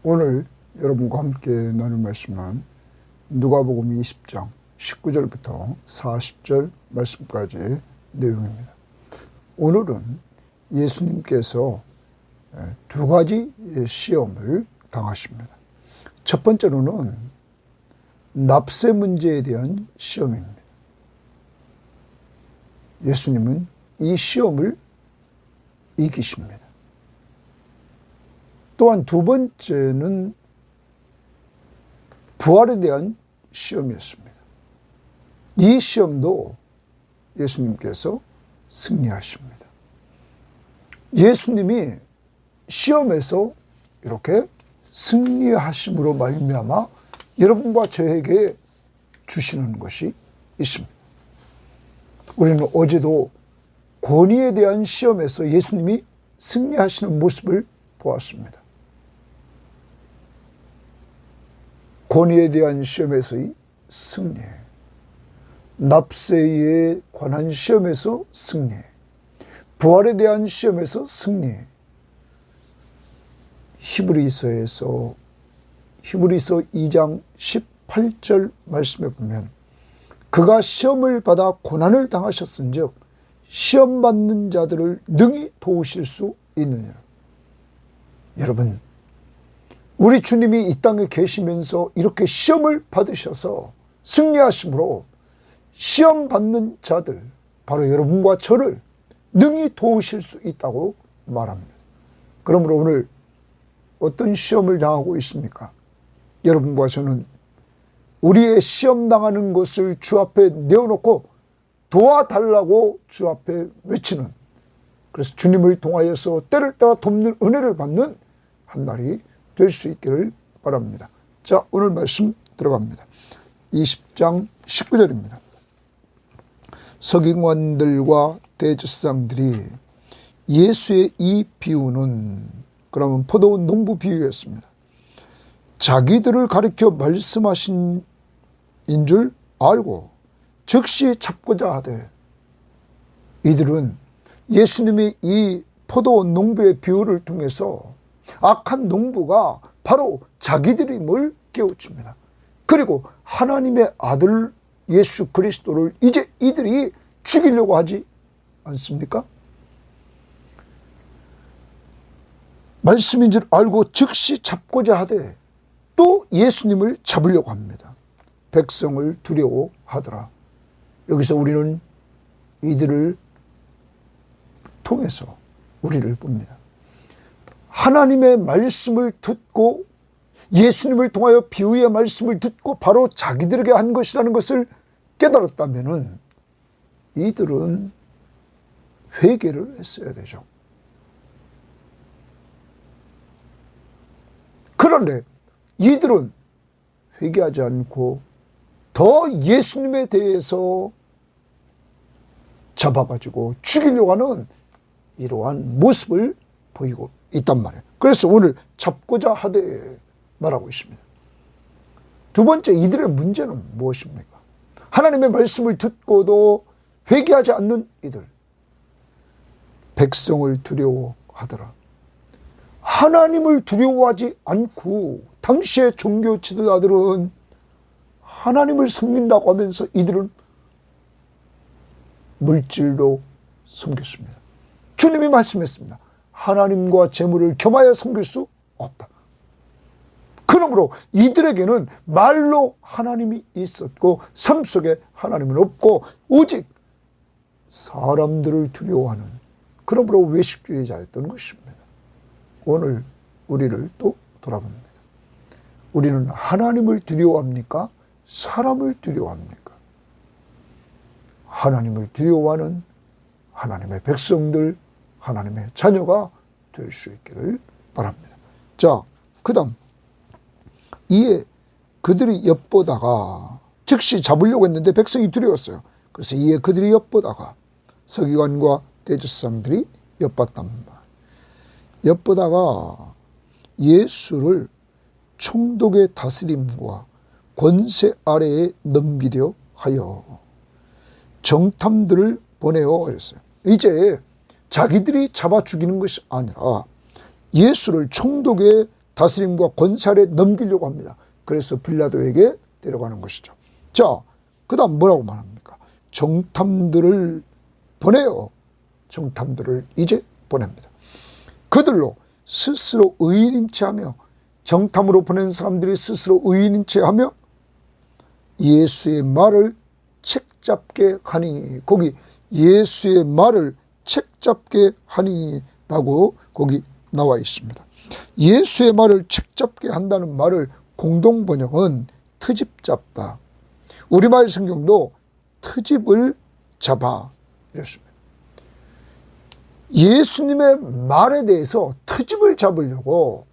오늘 여러분과 함께 나눌 말씀은 누가복음 20장 19절부터 40절 말씀까지의 내용입니다. 오늘은 예수님께서 두 가지 시험을 당하십니다. 첫 번째로는 납세 문제에 대한 시험입니다. 예수님은 이 시험을 이기십니다. 또한 두 번째는 부활에 대한 시험이었습니다. 이 시험도 예수님께서 승리하십니다. 예수님이 시험에서 이렇게 승리하심으로 말미암아 여러분과 저에게 주시는 것이 있습니다. 우리는 어제도 권위에 대한 시험에서 예수님이 승리하시는 모습을 보았습니다. 권위에 대한 시험에서의 승리, 납세에 관한 시험에서 승리, 부활에 대한 시험에서 승리. 히브리서 2장 18절 말씀에 보면 그가 시험을 받아 고난을 당하셨은즉 시험 받는 자들을 능히 도우실 수 있느니라. 여러분, 우리 주님이 이 땅에 계시면서 이렇게 시험을 받으셔서 승리하심으로 시험 받는 자들, 바로 여러분과 저를 능히 도우실 수 있다고 말합니다. 그러므로 오늘 어떤 시험을 당하고 있습니까? 여러분과 저는 우리의 시험 당하는 것을 주 앞에 내어놓고 도와달라고 주 앞에 외치는, 그래서 주님을 통하여서 때를 따라 돕는 은혜를 받는 한 날이 될 수 있기를 바랍니다. 자, 오늘 말씀 들어갑니다. 20장 19절입니다. 서기관들과 대제사장들이 예수의 이 비유는, 그러면 포도원 농부 비유였습니다, 자기들을 가리켜 말씀하신 인 줄 알고 즉시 잡고자 하되, 이들은 예수님이 이 포도원 농부의 비유를 통해서 악한 농부가 바로 자기들임을 깨우칩니다. 그리고 하나님의 아들 예수 그리스도를 이제 이들이 죽이려고 하지 않습니까? 말씀인 줄 알고 즉시 잡고자 하되 또 예수님을 잡으려고 합니다. 백성을 두려워하더라. 여기서 우리는 이들을 통해서 우리를 봅니다. 하나님의 말씀을 듣고 예수님을 통하여 비유의 말씀을 듣고 바로 자기들에게 한 것이라는 것을 깨달았다면 이들은 회개를 했어야 되죠. 그런데 이들은 회개하지 않고 더 예수님에 대해서 잡아가지고 죽이려고 하는 이러한 모습을 보이고 있단 말이에요. 그래서 오늘 잡고자 하되 말하고 있습니다. 두 번째, 이들의 문제는 무엇입니까? 하나님의 말씀을 듣고도 회개하지 않는 이들, 백성을 두려워하더라. 하나님을 두려워하지 않고 당시의 종교 지도자들은 하나님을 섬긴다고 하면서 이들은 물질로 섬겼습니다. 주님이 말씀했습니다. 하나님과 재물을 겸하여 섬길 수 없다. 그러므로 이들에게는 말로 하나님이 있었고 삶 속에 하나님은 없고 오직 사람들을 두려워하는, 그러므로 외식주의자였던 것입니다. 오늘 우리를 또 돌아봅니다. 우리는 하나님을 두려워합니까? 사람을 두려워합니까? 하나님을 두려워하는 하나님의 백성들, 하나님의 자녀가 될 수 있기를 바랍니다. 자, 그 다음, 이에 그들이 엿보다가, 즉시 잡으려고 했는데 백성이 두려웠어요. 그래서 이에 그들이 엿보다가, 서기관과 대제사장들이 엿봤단 말이에요. 엿보다가 예수를 총독의 다스림과 권세 아래에 넘기려 하여 정탐들을 보내어 그랬어요. 이제 자기들이 잡아 죽이는 것이 아니라 예수를 총독의 다스림과 권세 아래 넘기려고 합니다. 그래서 빌라도에게 데려가는 것이죠. 자, 그 다음 뭐라고 말합니까? 정탐들을 보내요. 정탐들을 이제 보냅니다. 그들로 스스로 의인인 체하며, 정탐으로 보낸 사람들이 스스로 의인인 체하며 예수의 말을 책잡게 하니, 거기 예수의 말을 책잡게 하니라고 거기 나와 있습니다. 예수의 말을 책잡게 한다는 말을 공동 번역은 트집 잡다, 우리말 성경도 트집을 잡아 이랬습니다. 예수님의 말에 대해서 트집을 잡으려고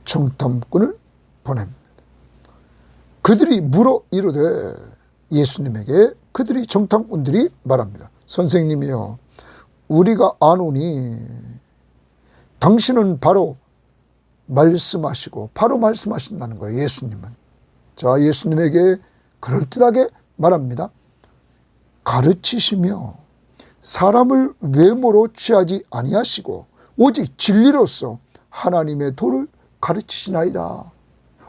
정탐꾼을 보냅니다. 그들이 물어 이르되, 예수님에게 그들이, 정탐꾼들이 말합니다. 선생님이여, 우리가 아노니 당신은 바로 말씀하시고, 바로 말씀하신다는 거예요, 예수님은. 자, 예수님에게 그럴듯하게 말합니다. 가르치시며 사람을 외모로 취하지 아니하시고 오직 진리로서 하나님의 도를 가르치시나이다.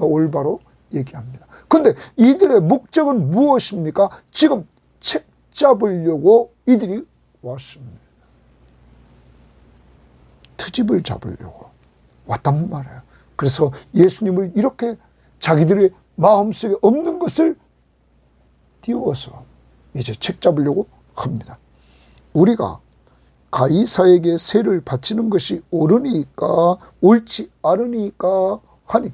올바로 얘기합니다. 그런데 이들의 목적은 무엇입니까? 지금 책 잡으려고 이들이 왔습니다. 트집을 잡으려고 왔단 말이에요. 그래서 예수님을 이렇게 자기들의 마음속에 없는 것을 띄워서 이제 책 잡으려고 합니다. 우리가 가이사에게 세를 바치는 것이 옳으니까 옳지 않으니까 하니,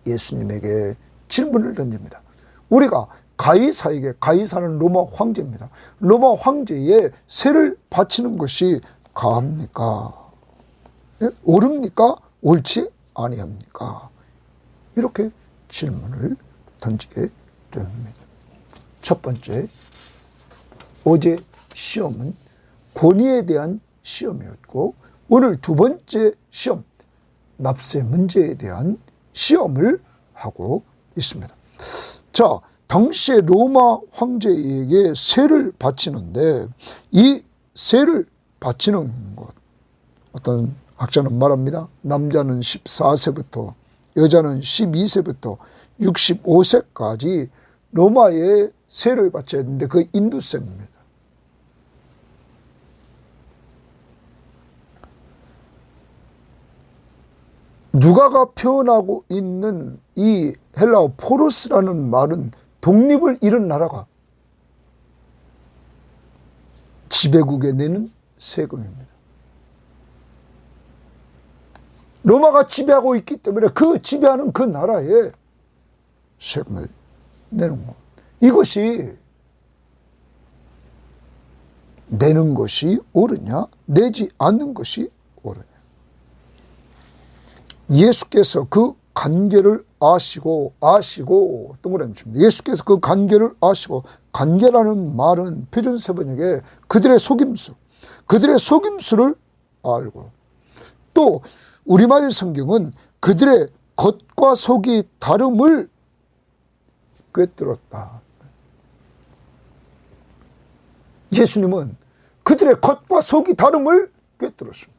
예수님에게 질문을 던집니다. 우리가 가이사에게, 가이사는 로마 황제입니다. 로마 황제에 세를 바치는 것이 가합니까? 옳습니까? 옳지 아니합니까? 이렇게 질문을 던지게 됩니다. 첫 번째, 어제 시험은 권위에 대한 시험이었고, 오늘 두 번째 시험, 납세 문제에 대한 시험을 하고 있습니다. 자, 당시에 로마 황제에게 세를 바치는데, 이 세를 바치는 것, 어떤 학자는 말합니다. 남자는 14세부터, 여자는 12세부터 65세까지 로마에 세를 바쳐야 되는데, 그 인두세입니다. 누가가 표현하고 있는 이 헬라어 포로스라는 말은 독립을 잃은 나라가 지배국에 내는 세금입니다. 로마가 지배하고 있기 때문에 그 지배하는 그 나라에 세금을 내는 것. 이것이 내는 것이 옳으냐, 내지 않는 것이 옳으냐. 예수께서 그 관계를 아시고 동그라미 칩니다. 예수께서 그 관계를 아시고, 관계라는 말은 표준세 번역에 그들의 속임수를 알고, 또 우리말 성경은 그들의 겉과 속이 다름을 꿰뚫었다. 예수님은 그들의 겉과 속이 다름을 꿰뚫었습니다.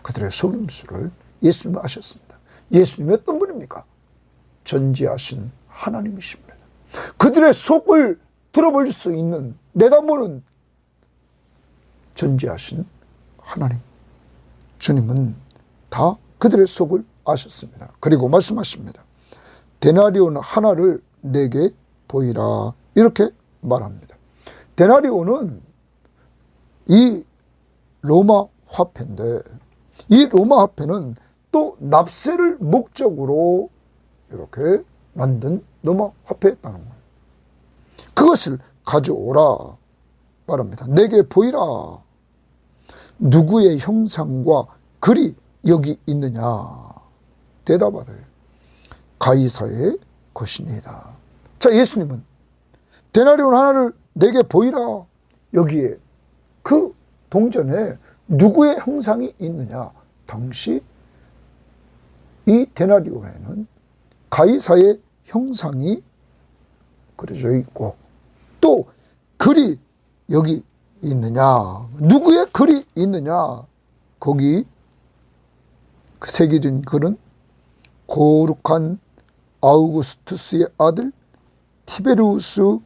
그들의 속임수를 예수님은 아셨습니다. 예수님이 어떤 분입니까? 전지하신 하나님이십니다. 그들의 속을 들어볼 수 있는, 내다보는 전지하신 하나님. 주님은 다 그들의 속을 아셨습니다. 그리고 말씀하십니다. 데나리온 하나를 내게 보이라. 이렇게 말합니다. 데나리온은 이 로마 화폐인데, 이 로마 화폐는 또 납세를 목적으로 이렇게 만든 로마 화폐였다는 거예요. 그것을 가져오라 말합니다. 내게 보이라. 누구의 형상과 글이 여기 있느냐? 대답하래요. 가이사의 것이니이다. 자, 예수님은 데나리온 하나를 내게 보이라. 여기에 그 동전에 누구의 형상이 있느냐? 당시 이 데나리온에는 가이사의 형상이 그려져 있고, 또 글이 여기 있느냐? 누구의 글이 있느냐? 거기 새겨진 글은 거룩한 아우구스투스의 아들 티베리우스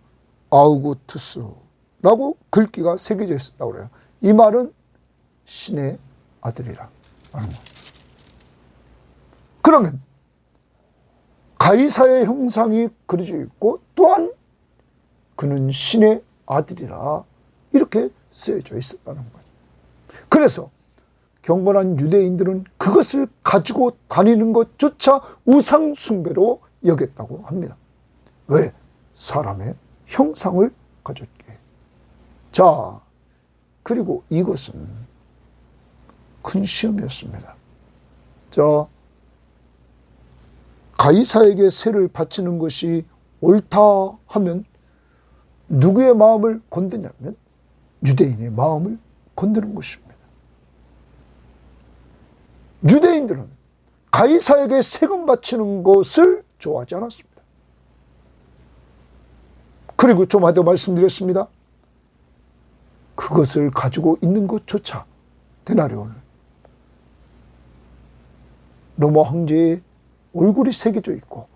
아우구스투스라고 글귀가 새겨져 있었다고 그래요. 이 말은 신의 아들이라 하는 거예요. 그러면 가이사의 형상이 그려져 있고 또한 그는 신의 아들이라 이렇게 쓰여져 있었다는 거예요. 그래서 경건한 유대인들은 그것을 가지고 다니는 것조차 우상 숭배로 여겼다고 합니다. 왜? 사람의 형상을 가졌기에. 자, 그리고 이것은 큰 시험이었습니다. 자, 가이사에게 세를 바치는 것이 옳다 하면 누구의 마음을 건드냐면 유대인의 마음을 건드는 것입니다. 유대인들은 가이사에게 세금 바치는 것을 좋아하지 않았습니다. 그리고 좀 전에도 말씀드렸습니다. 그것을 가지고 있는 것조차 데나리온을 로마 황제의 얼굴이 새겨져 있고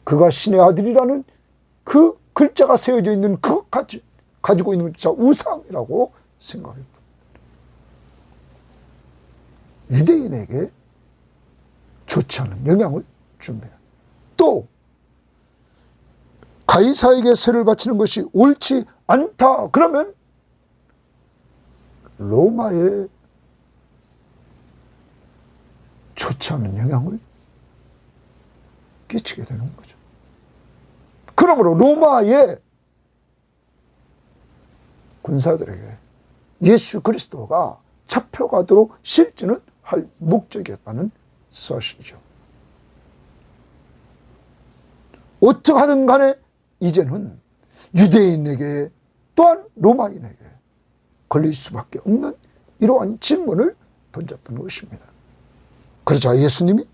그가 신의 아들이라는 그 글자가 새겨져 있는 그것 가지고 있는 것조차 우상이라고 생각했다. 유대인에게 좋지 않은 영향을 줍니다. 또 가이사에게 세를 바치는 것이 옳지 않다 그러면 로마에 좋지 않은 영향을 끼치게 되는 거죠. 그러므로 로마의 군사들에게 예수 그리스도가 잡혀가도록 실제는 할 목적이었다는 사실이죠. 어떻게 하든 간에 이제는 유대인에게 또한 로마인에게 걸릴 수밖에 없는 이러한 질문을 던졌던 것입니다. 그러자 예수님이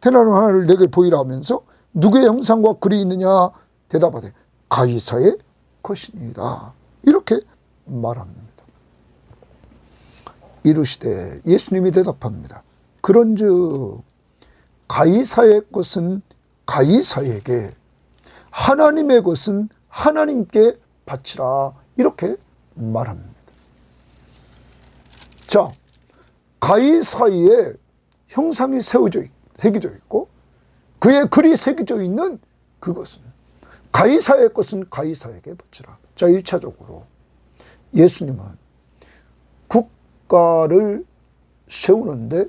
대나무 하나를 내게 보이라 하면서 누구의 형상과 글이 있느냐 대답하되 가이사의 것이니이다. 이렇게 말합니다. 이르시되 예수님이 대답합니다. 그런즉 가이사의 것은 가이사에게 하나님의 것은 하나님께 바치라. 이렇게 말합니다. 자, 가이사의 형상이 새겨져 있고 그의 글이 새겨져 있는 그것은 가이사의 것은 가이사에게 바치라. 자, 1차적으로 예수님은 국가를 세우는데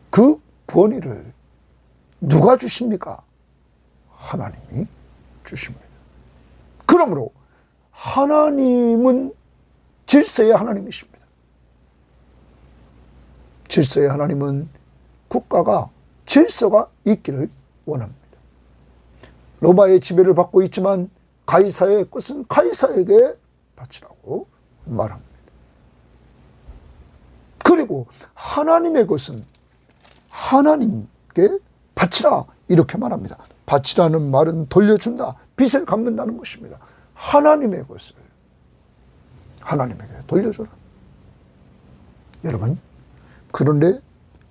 그 권위를 누가 주십니까? 하나님이 주십니다. 그러므로 하나님은 질서의 하나님이십니다. 질서의 하나님은 국가가 질서가 있기를 원합니다. 로마의 지배를 받고 있지만 가이사의 것은 가이사에게 바치라고 말합니다. 그리고 하나님의 것은 하나님께 바치라 이렇게 말합니다. 바치라는 말은 돌려준다, 빚을 갚는다는 것입니다. 하나님의 것을 하나님에게 돌려줘라. 여러분, 그런데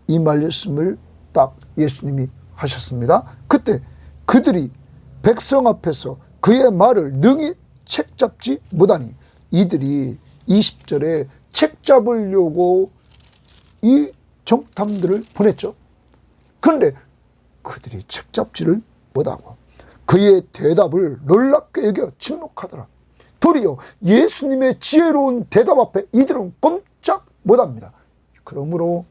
이 말씀을 딱 예수님이 하셨습니다. 그때 그들이 백성 앞에서 그의 말을 능히 책잡지 못하니 이들이 20절에 책잡으려고 이 정탐들을 보냈죠. 그런데 그들이 책잡지를 못하고 그의 대답을 놀랍게 여겨 침묵하더라. 도리어 예수님의 지혜로운 대답 앞에 이들은 꼼짝 못합니다. 그러므로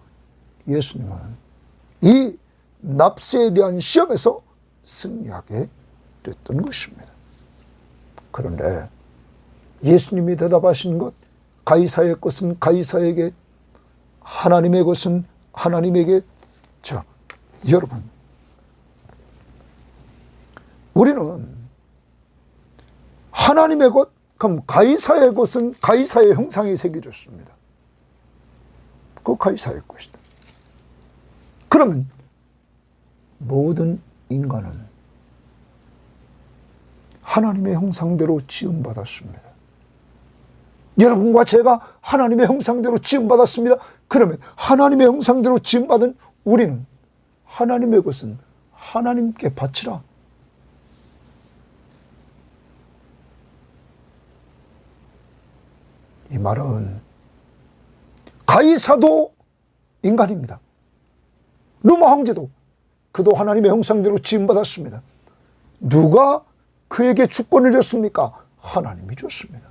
예수님은 이 납세에 대한 시험에서 승리하게 됐던 것입니다. 그런데 예수님이 대답하신 것, 가이사의 것은 가이사에게, 하나님의 것은 하나님에게. 자, 여러분, 우리는 하나님의 것, 그럼 가이사의 것은 가이사의 형상이 새겨졌습니다. 그 가이사의 것이다. 그러면 모든 인간은 하나님의 형상대로 지음받았습니다. 여러분과 제가 하나님의 형상대로 지음받았습니다. 그러면 하나님의 형상대로 지음받은 우리는 하나님의 것은 하나님께 바치라. 이 말은 가이사도 인간입니다. 로마 황제도 그도 하나님의 형상대로 지음받았습니다. 누가 그에게 주권을 줬습니까? 하나님이 줬습니다.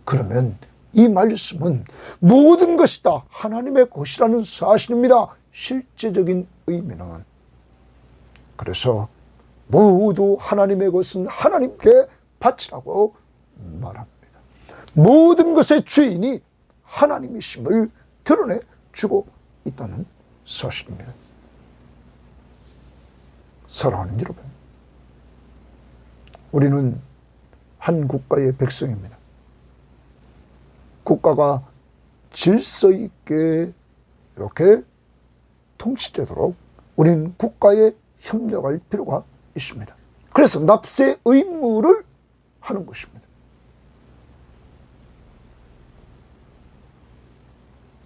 그러면 이 말씀은 모든 것이 다 하나님의 것이라는 사실입니다. 실제적인 의미는. 그래서 모두 하나님의 것은 하나님께 바치라고 말합니다. 모든 것의 주인이 하나님이심을 드러내 주고 있다는 사실입니다. 사랑하는 여러분, 우리는 한 국가의 백성입니다. 국가가 질서 있게 이렇게 통치되도록 우리는 국가에 협력할 필요가 있습니다. 그래서 납세 의무를 하는 것입니다.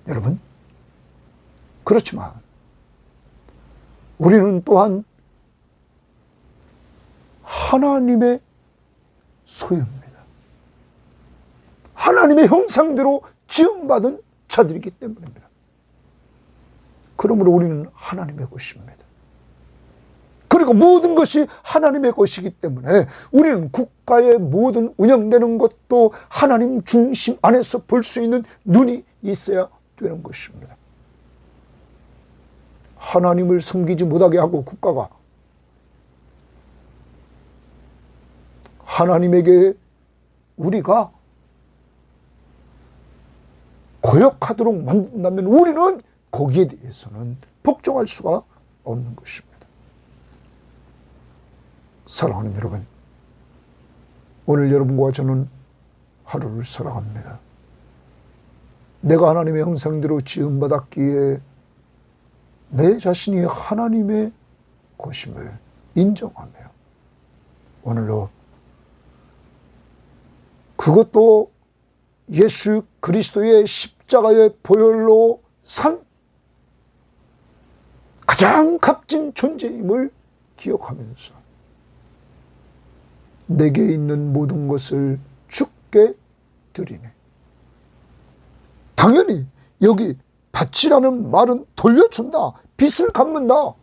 여러분, 그렇지만 우리는 또한 하나님의 소유입니다. 하나님의 형상대로 지음받은 자들이기 때문입니다. 그러므로 우리는 하나님의 것입니다. 그리고 모든 것이 하나님의 것이기 때문에 우리는 국가의 모든 운영되는 것도 하나님 중심 안에서 볼 수 있는 눈이 있어야 되는 것입니다. 하나님을 섬기지 못하게 하고 국가가 하나님에게 우리가 거역하도록 만든다면 우리는 거기에 대해서는 복종할 수가 없는 것입니다. 사랑하는 여러분, 오늘 여러분과 저는 하루를 살아갑니다. 내가 하나님의 형상대로 지음받았기에 내 자신이 하나님의 것임을 인정하며 오늘로 그것도 예수 그리스도의 십자가의 보혈로 산 가장 값진 존재임을 기억하면서 내게 있는 모든 것을 주께 드리네. 당연히 여기 바치라는 말은 돌려준다. 빚을 갚는다.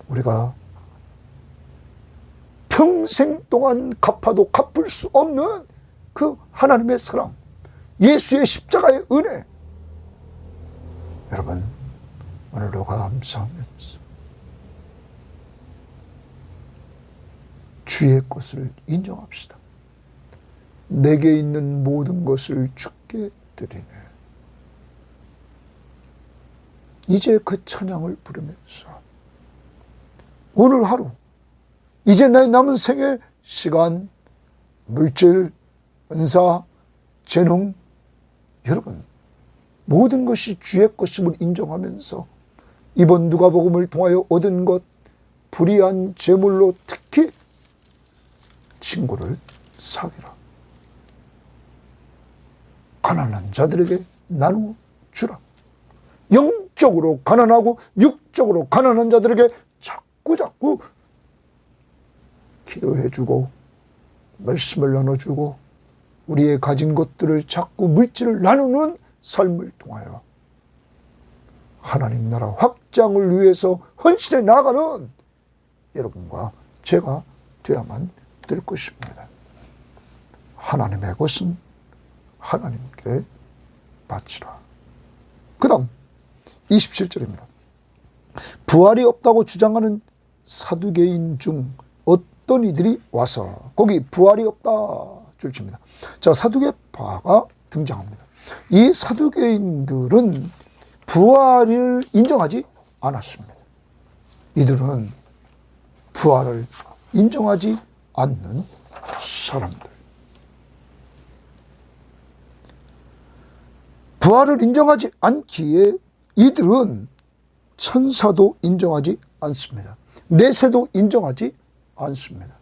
우리가 평생 동안 갚아도 갚을 수 없는 그 하나님의 사랑, 예수의 십자가의 은혜, 여러분 오늘도 감사하면서 주의 것을 인정합시다. 내게 있는 모든 것을 주께 드리네. 이제 그 찬양을 부르면서 오늘 하루, 이제 나의 남은 생의 시간, 물질, 은사, 재능, 여러분 모든 것이 주의 것임을 인정하면서 이번 누가복음을 통하여 얻은 것, 불의한 재물로 특히 친구를 사귀라. 가난한 자들에게 나누어 주라. 영적으로 가난하고 육적으로 가난한 자들에게 자꾸 기도해주고 말씀을 나눠주고 우리의 가진 것들을 자꾸 물질을 나누는 삶을 통하여 하나님 나라 확장을 위해서 헌신해 나가는 여러분과 제가 되어야만 될 것입니다. 하나님의 것은 하나님께 바치라. 그 다음 27절입니다. 부활이 없다고 주장하는 사두개인 중 어떤 이들이 와서, 거기 부활이 없다 줄칩니다. 자, 사두개파가 등장합니다. 이 사두개인들은 부활을 인정하지 않았습니다. 이들은 부활을 인정하지 않는 사람들. 부활을 인정하지 않기에 이들은 천사도 인정하지 않습니다. 내세도 인정하지 않습니다.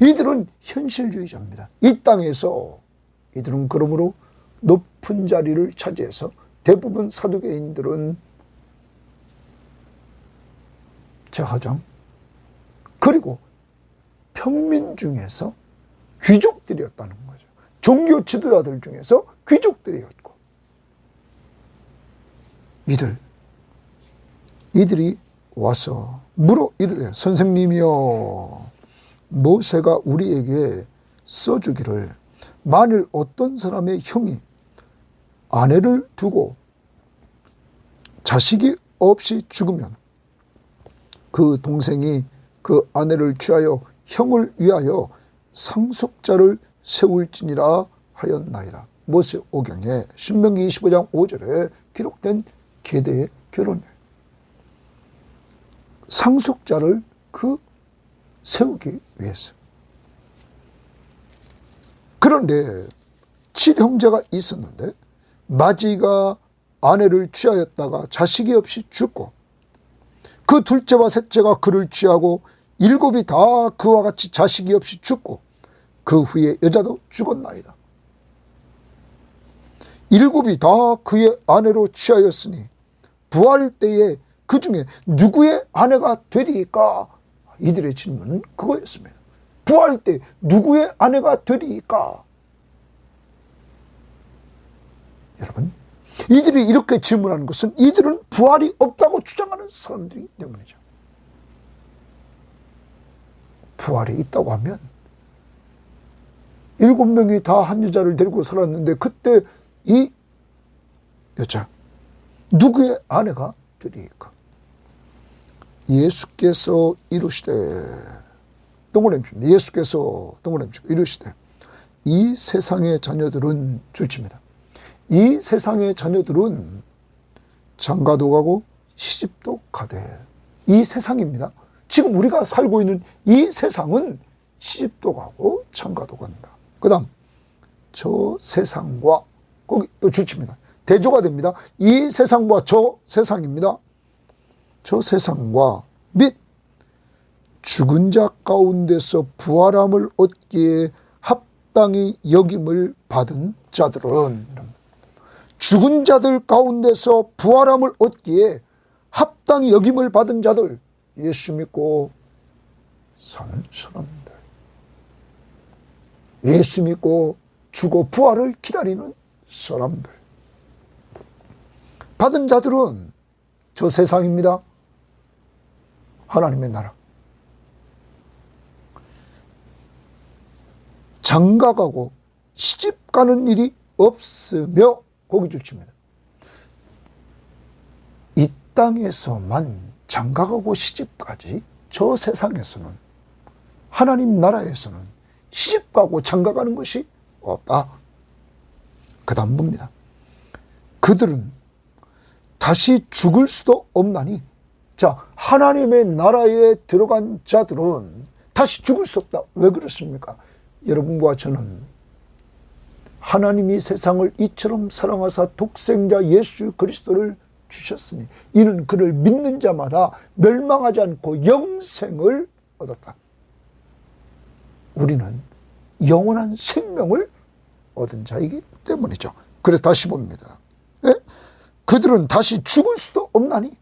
이들은 현실주의자입니다. 이 땅에서 이들은 그러므로 높은 자리를 차지해서 대부분 사두개인들은 제사장 그리고 평민 중에서 귀족들이었다는 거죠. 종교 지도자들 중에서 귀족들이었고 이들이 와서 물어 이르되 선생님이여 모세가 우리에게 써주기를 만일 어떤 사람의 형이 아내를 두고 자식이 없이 죽으면 그 동생이 그 아내를 취하여 형을 위하여 상속자를 세울지니라 하였나이다. 모세 오경에 신명기 25장 5절에 기록된 계대의 결혼이에요. 상속자를 세우기 위해서. 그런데 7형제가 있었는데 마지가 아내를 취하였다가 자식이 없이 죽고 그 둘째와 셋째가 그를 취하고 7이 다 그와 같이 자식이 없이 죽고 그 후에 여자도 죽었나이다. 7이 다 그의 아내로 취하였으니 부활 때에 그 중에 누구의 아내가 되리까? 이들의 질문은 그거였습니다. 부활 때 누구의 아내가 되리까? 여러분, 이들이 이렇게 질문하는 것은 이들은 부활이 없다고 주장하는 사람들이기 때문이죠. 부활이 있다고 하면 7명이 다 한 여자를 데리고 살았는데 그때 이 여자 누구의 아내가 되리까? 예수께서 이르시되 동그라미입니다. 예수께서 동그라미시고 이르시되 이 세상의 자녀들은 줄칩니다. 이 세상의 자녀들은 장가도 가고 시집도 가되 이 세상입니다. 지금 우리가 살고 있는 이 세상은 시집도 가고 장가도 간다. 그 다음 저 세상과 거기 또 줄칩니다. 대조가 됩니다. 이 세상과 저 세상입니다. 저 세상과 및 죽은 자 가운데서 부활함을 얻기에 합당히 여김을 받은 자들은 죽은 자들 가운데서 부활함을 얻기에 합당히 여김을 받은 자들 예수 믿고 사는 사람들 예수 믿고 죽어 부활을 기다리는 사람들 받은 자들은 저 세상입니다. 하나님의 나라 장가가고 시집가는 일이 없으며 고기 줄칩니다. 이 땅에서만 장가가고 시집가지 저 세상에서는 하나님 나라에서는 시집가고 장가가는 것이 없다. 그 다음 봅니다. 그들은 다시 죽을 수도 없나니 자 하나님의 나라에 들어간 자들은 다시 죽을 수 없다. 왜 그렇습니까? 여러분과 저는 하나님이 세상을 이처럼 사랑하사 독생자 예수 그리스도를 주셨으니 이는 그를 믿는 자마다 멸망하지 않고 영생을 얻었다. 우리는 영원한 생명을 얻은 자이기 때문이죠. 그래서 다시 봅니다. 예? 그들은 다시 죽을 수도 없나니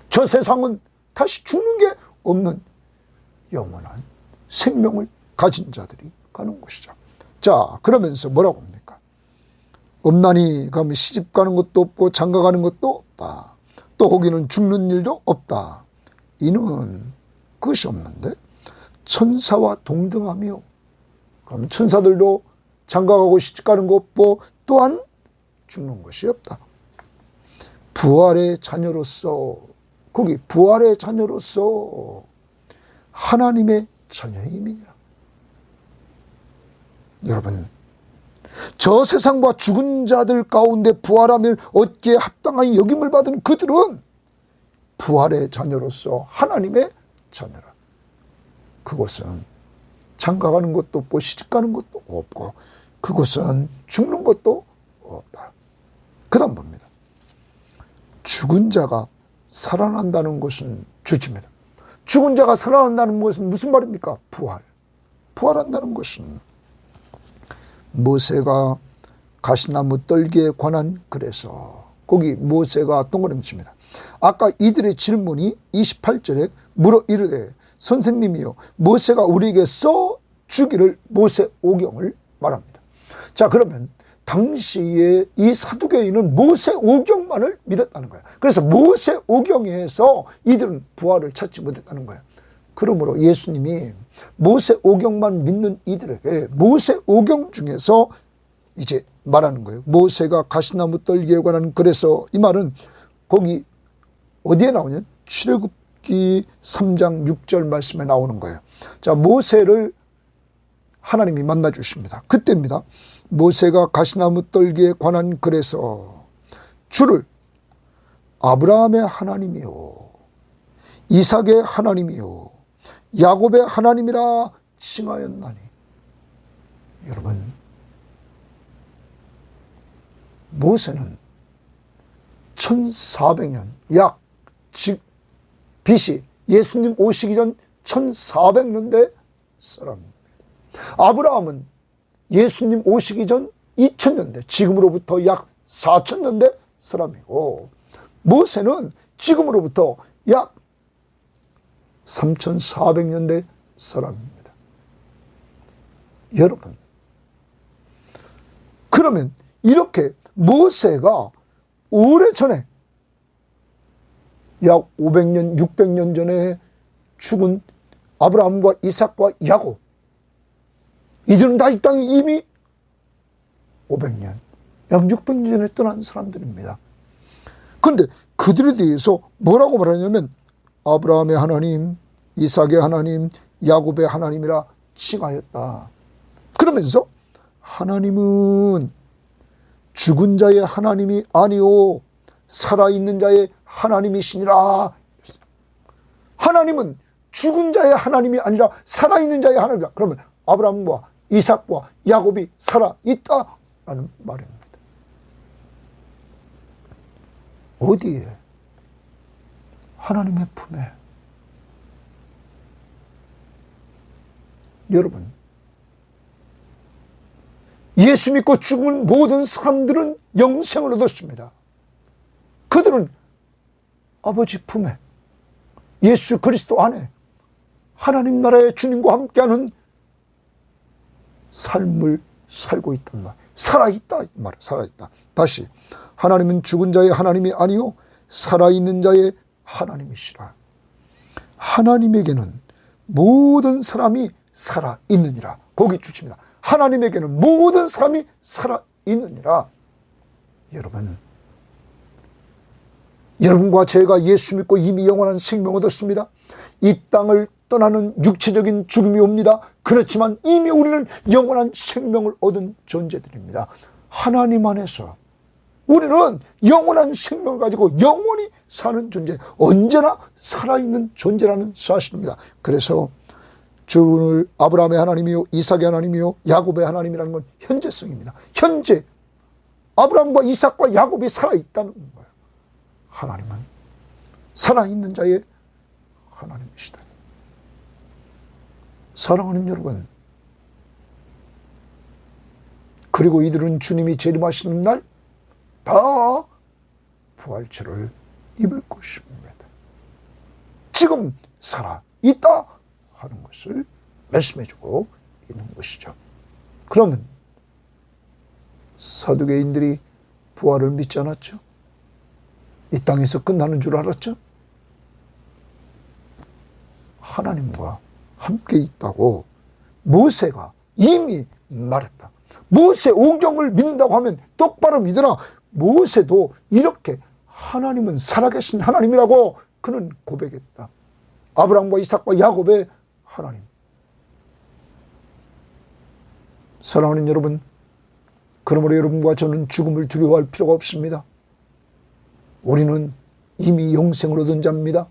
저 세상은 다시 죽는 게 없는 영원한 생명을 가진 자들이 가는 곳이죠. 자, 그러면서 뭐라고 합니까? 없나니 그러면 시집 가는 것도 없고 장가 가는 것도 없다. 또 거기는 죽는 일도 없다. 이는 그것이 없는데 천사와 동등하며 그러면 천사들도 장가 가고 시집 가는 것 없고 또한 죽는 것이 없다. 부활의 자녀로서 거기 부활의 자녀로서 하나님의 자녀임이니라. 여러분 저 세상과 죽은 자들 가운데 부활함을 얻기에 합당한 여김을 받은 그들은 부활의 자녀로서 하나님의 자녀라. 그곳은 장가가는 것도 없고 시집가는 것도 없고 그곳은 죽는 것도 없다. 그 다음 봅니다. 죽은 자가 살아난다는 것은 주치입니다. 죽은 자가 살아난다는 것은 무슨 말입니까? 부활한다는 것은 모세가 가시나무 떨기에 관한 글에서 거기 모세가 동그라미 칩니다. 아까 이들의 질문이 28절에 물어 이르되 선생님이요 모세가 우리에게 써 주기를 모세 오경을 말합니다. 자, 그러면 당시에 이 사두개인은 모세 오경만을 믿었다는 거예요. 그래서 모세 오경에서 이들은 부활을 찾지 못했다는 거예요. 그러므로 예수님이 모세 오경만 믿는 이들에게 모세 오경 중에서 이제 말하는 거예요. 모세가 가시나무 떨기에 관한 글에서 이 말은 거기 어디에 나오냐? 출애굽기 3장 6절 말씀에 나오는 거예요. 자, 모세를 하나님이 만나 주십니다. 그때입니다. 모세가 가시나무 떨기에 관한 글에서 주를 아브라함의 하나님이요 이삭의 하나님이요 야곱의 하나님이라 칭하였나니. 여러분, 모세는 1400년 약 BC 예수님 오시기 전 1400년대 사람입니다. 아브라함은 예수님 오시기 전 2000년대 지금으로부터 약 4000년대 사람이고 모세는 지금으로부터 약 3400년대 사람입니다. 여러분, 그러면 이렇게 모세가 오래전에 약 500년, 600년 전에 죽은 아브라함과 이삭과 야곱, 이들은 다 이 땅에 이미 500년, 약 600년 전에 떠난 사람들입니다. 그런데 그들에 대해서 뭐라고 말하냐면 아브라함의 하나님, 이삭의 하나님, 야곱의 하나님이라 칭하였다. 그러면서 하나님은 죽은 자의 하나님이 아니오 살아있는 자의 하나님이시니라. 하나님은 죽은 자의 하나님이 아니라 살아있는 자의 하나님이다. 그러면 아브라함과 이삭과 야곱이 살아있다라는 말입니다. 어디에? 하나님의 품에. 여러분, 예수 믿고 죽은 모든 사람들은 영생을 얻었습니다. 그들은 아버지 품에 예수 그리스도 안에 하나님 나라의 주님과 함께하는 삶을 살고 있단 말. 살아있다 이 말. 살아있다. 다시 하나님은 죽은 자의 하나님이 아니요 살아있는 자의 하나님이시라. 하나님에게는 모든 사람이 살아있느니라. 거기 주칩니다. 하나님에게는 모든 사람이 살아있느니라. 여러분과 제가 예수 믿고 이미 영원한 생명을 얻었습니다. 이 땅을 떠나는 육체적인 죽음이 옵니다. 그렇지만 이미 우리는 영원한 생명을 얻은 존재들입니다. 하나님 안에서 우리는 영원한 생명을 가지고 영원히 사는 존재, 언제나 살아있는 존재라는 사실입니다. 그래서 주를 아브라함의 하나님이요 이삭의 하나님이요 야곱의 하나님이라는 건 현재성입니다. 현재 아브라함과 이삭과 야곱이 살아있다는 거예요. 하나님은 살아있는 자의 하나님이시다. 사랑하는 여러분, 그리고 이들은 주님이 재림하시는 날 다 부활체를 입을 것입니다. 지금 살아있다 하는 것을 말씀해주고 있는 것이죠. 그러면 사두개인들이 부활을 믿지 않았죠? 이 땅에서 끝나는 줄 알았죠? 하나님과 함께 있다고 모세가 이미 말했다. 모세 오경을 믿는다고 하면 똑바로 믿으라. 모세도 이렇게 하나님은 살아계신 하나님이라고 그는 고백했다. 아브라함과 이삭과 야곱의 하나님. 사랑하는 여러분, 그러므로 여러분과 저는 죽음을 두려워할 필요가 없습니다. 우리는 이미 영생을 얻은 자입니다.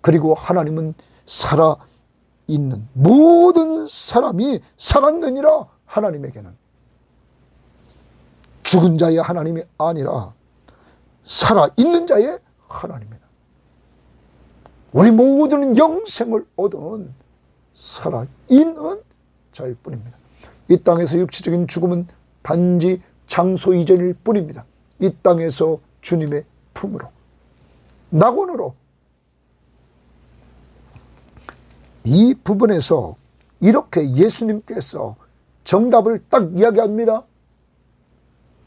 그리고 하나님은 살아있는 모든 사람이 살았느니라. 하나님에게는 죽은 자의 하나님이 아니라 살아있는 자의 하나님이다. 우리 모두는 영생을 얻은 살아있는 자일 뿐입니다. 이 땅에서 육체적인 죽음은 단지 장소 이전일 뿐입니다. 이 땅에서 주님의 품으로, 낙원으로. 이 부분에서 이렇게 예수님께서 정답을 딱 이야기합니다.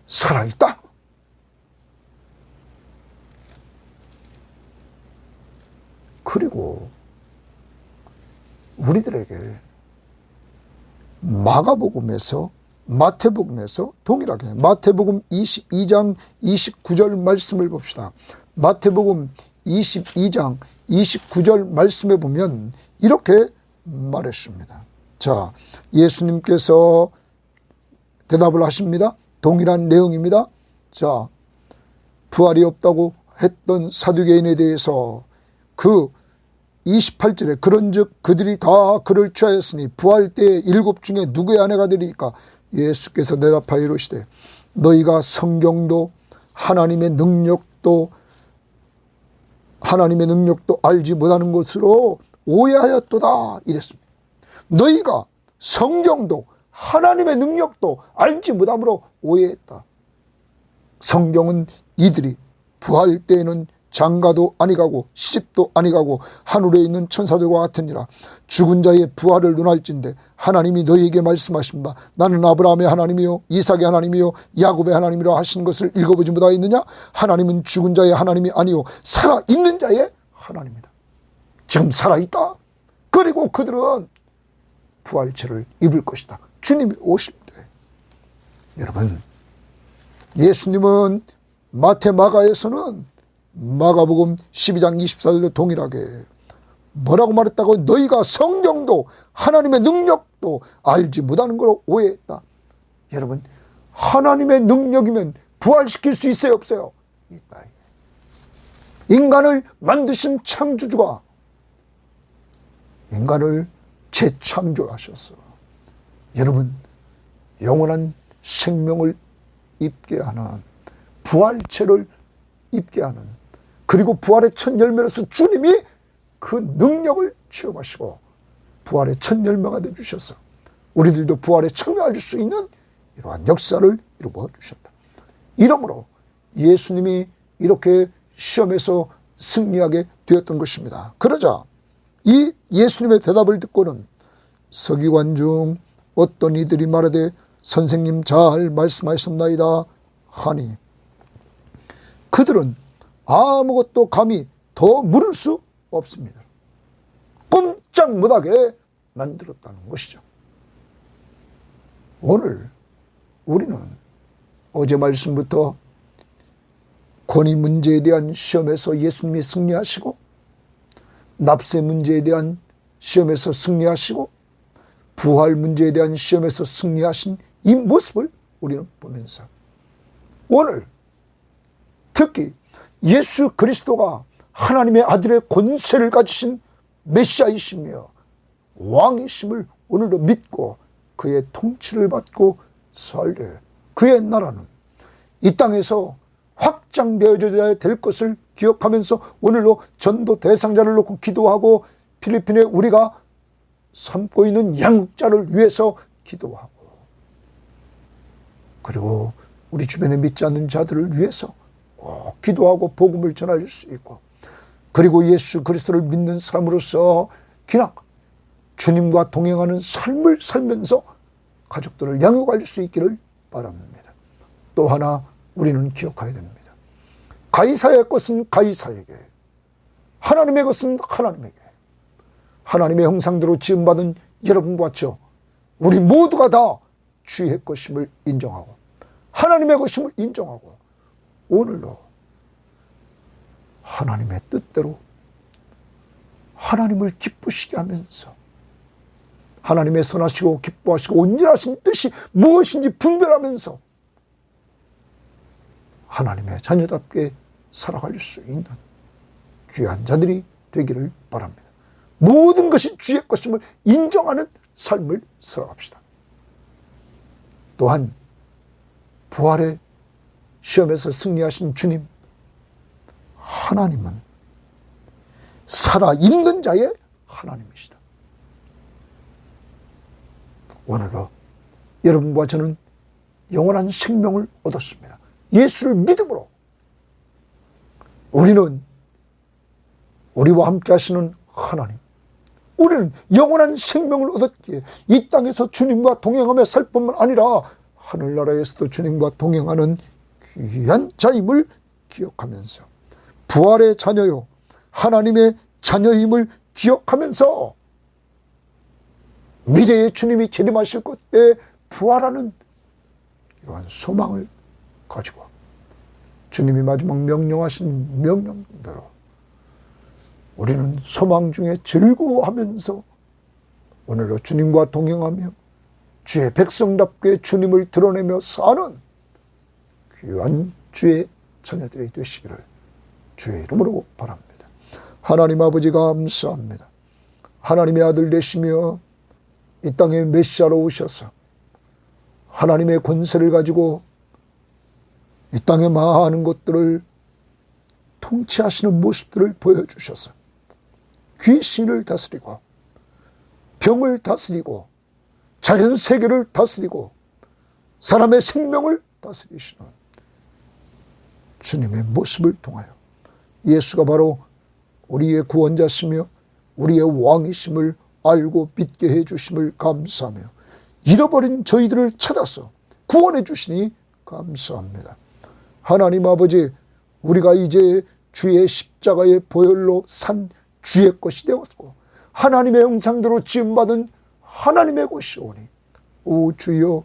살아있다. 그리고 우리들에게 마가복음에서, 마태복음에서 동일하게 마태복음 22장 29절 말씀을 봅시다. 마태복음 22장 29절 말씀에 보면 이렇게 말했습니다. 자, 예수님께서 대답을 하십니다. 동일한 내용입니다. 자, 부활이 없다고 했던 사두개인에 대해서 그 28절에 그런즉 그들이 다 그를 취하였으니 부활 때에 7 중에 누구의 아내가 되리까? 예수께서 대답하여 이르시되 너희가 성경도 하나님의 능력도 알지 못하는 것으로 오해하였도다 이랬습니다. 너희가 성경도 하나님의 능력도 알지 못함으로 오해했다. 성경은 이들이 부활 때에는 장가도 아니가고 시집도 아니가고 하늘에 있는 천사들과 같으니라. 죽은 자의 부활을 논할진대 하나님이 너희에게 말씀하신 바 나는 아브라함의 하나님이요 이삭의 하나님이요 야곱의 하나님이라 하신 것을 읽어보지 못하였느냐? 하나님은 죽은 자의 하나님이 아니요 살아있는 자의 하나님이다. 지금 살아있다. 그리고 그들은 부활체를 입을 것이다. 주님이 오실 때. 여러분, 예수님은 마태 마가에서는 마가복음 12장 24절도 동일하게 뭐라고 말했다고? 너희가 성경도 하나님의 능력도 알지 못하는 걸로 오해했다. 여러분, 하나님의 능력이면 부활시킬 수 있어요, 없어요? 있다. 인간을 만드신 창조주가 인간을 재창조하셨어. 여러분, 영원한 생명을 입게 하는, 부활체를 입게 하는, 그리고 부활의 첫 열매로서 주님이 그 능력을 체험하시고 부활의 첫 열매가 되어주셔서 우리들도 부활에 참여할 수 있는 이러한 역사를 이루어 주셨다. 이러므로 예수님이 이렇게 시험에서 승리하게 되었던 것입니다. 그러자 이 예수님의 대답을 듣고는 서기관 중 어떤 이들이 말하되 선생님 잘 말씀하셨나이다 하니 그들은 아무것도 감히 더 물을 수 없습니다. 꼼짝 못하게 만들었다는 것이죠. 오늘 우리는 어제 말씀부터 권위 문제에 대한 시험에서 예수님이 승리하시고 납세 문제에 대한 시험에서 승리하시고 부활 문제에 대한 시험에서 승리하신 이 모습을 우리는 보면서 오늘 특히 예수 그리스도가 하나님의 아들의 권세를 가지신 메시아이시며 왕이심을 오늘도 믿고 그의 통치를 받고 살되 그의 나라는 이 땅에서 확장되어져야 될 것을 기억하면서 오늘도 전도 대상자를 놓고 기도하고 필리핀에 우리가 삼고 있는 양육자를 위해서 기도하고 그리고 우리 주변에 믿지 않는 자들을 위해서 꼭 기도하고 복음을 전할 수 있고 그리고 예수 그리스도를 믿는 사람으로서 그냥 주님과 동행하는 삶을 살면서 가족들을 양육할 수 있기를 바랍니다. 또 하나 우리는 기억해야 됩니다. 가이사의 것은 가이사에게, 하나님의 것은 하나님에게. 하나님의 형상대로 지음받은 여러분과 같이 우리 모두가 다 주의 것임을 인정하고 하나님의 것임을 인정하고 오늘도 하나님의 뜻대로 하나님을 기쁘시게 하면서 하나님의 선하시고 기뻐하시고 온전하신 뜻이 무엇인지 분별하면서 하나님의 자녀답게 살아갈 수 있는 귀한 자들이 되기를 바랍니다. 모든 것이 주의 것임을 인정하는 삶을 살아갑시다. 또한 부활의 시험에서 승리하신 주님, 하나님은 살아있는 자의 하나님이시다. 오늘도 여러분과 저는 영원한 생명을 얻었습니다. 예수를 믿음으로 우리는 우리와 함께 하시는 하나님, 우리는 영원한 생명을 얻었기에 이 땅에서 주님과 동행하며 살 뿐만 아니라 하늘나라에서도 주님과 동행하는 귀한 자임을 기억하면서 부활의 자녀요 하나님의 자녀임을 기억하면서 미래의 주님이 재림하실 그때 부활하는 이러한 소망을 가지고 주님이 마지막 명령하신 명령대로 우리는 소망 중에 즐거워하면서 오늘도 주님과 동행하며 주의 백성답게 주님을 드러내며 사는 귀한 주의 자녀들이 되시기를 주의 이름으로 바랍니다. 하나님 아버지 감사합니다. 하나님의 아들 되시며 이 땅에 메시아로 오셔서 하나님의 권세를 가지고 이 땅의 많은 것들을 통치하시는 모습들을 보여주셔서 귀신을 다스리고 병을 다스리고 자연세계를 다스리고 사람의 생명을 다스리시는 주님의 모습을 통하여 예수가 바로 우리의 구원자시며 우리의 왕이심을 알고 믿게 해주심을 감사하며 잃어버린 저희들을 찾아서 구원해 주시니 감사합니다. 하나님 아버지, 우리가 이제 주의 십자가의 보혈로 산 주의 것이 되었고 하나님의 형상대로 지음받은 하나님의 것이오니 오 주여,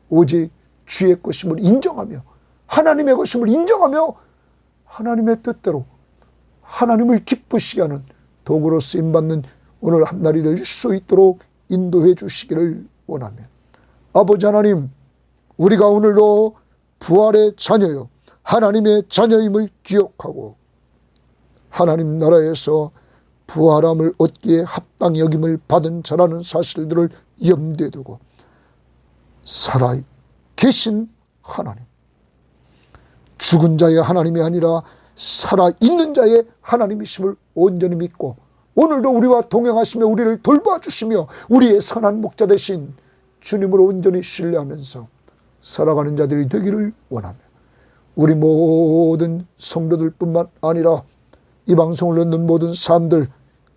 오직 주의 것임을 인정하며 하나님의 것임을 인정하며 하나님의 뜻대로 하나님을 기쁘시게 하는 도구로 쓰임받는 오늘 한 날이 될 수 있도록 인도해 주시기를 원하며 아버지 하나님, 우리가 오늘도 부활의 자녀요 하나님의 자녀임을 기억하고 하나님 나라에서 부활함을 얻기에 합당히 여김을 받은 자라는 사실들을 염두에 두고 살아 계신 하나님, 죽은 자의 하나님이 아니라 살아있는 자의 하나님이심을 온전히 믿고 오늘도 우리와 동행하시며 우리를 돌봐주시며 우리의 선한 목자 되신 주님을 온전히 신뢰하면서 살아가는 자들이 되기를 원하며 우리 모든 성도들 뿐만 아니라 이 방송을 듣는 모든 사람들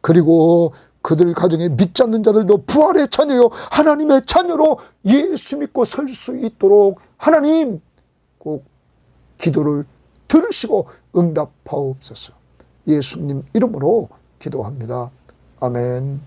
그리고 그들 가정에 믿지 않는 자들도 부활의 자녀요 하나님의 자녀로 예수 믿고 설 수 있도록 하나님 꼭 기도를 들으시고 응답하옵소서. 예수님 이름으로 기도합니다. 아멘.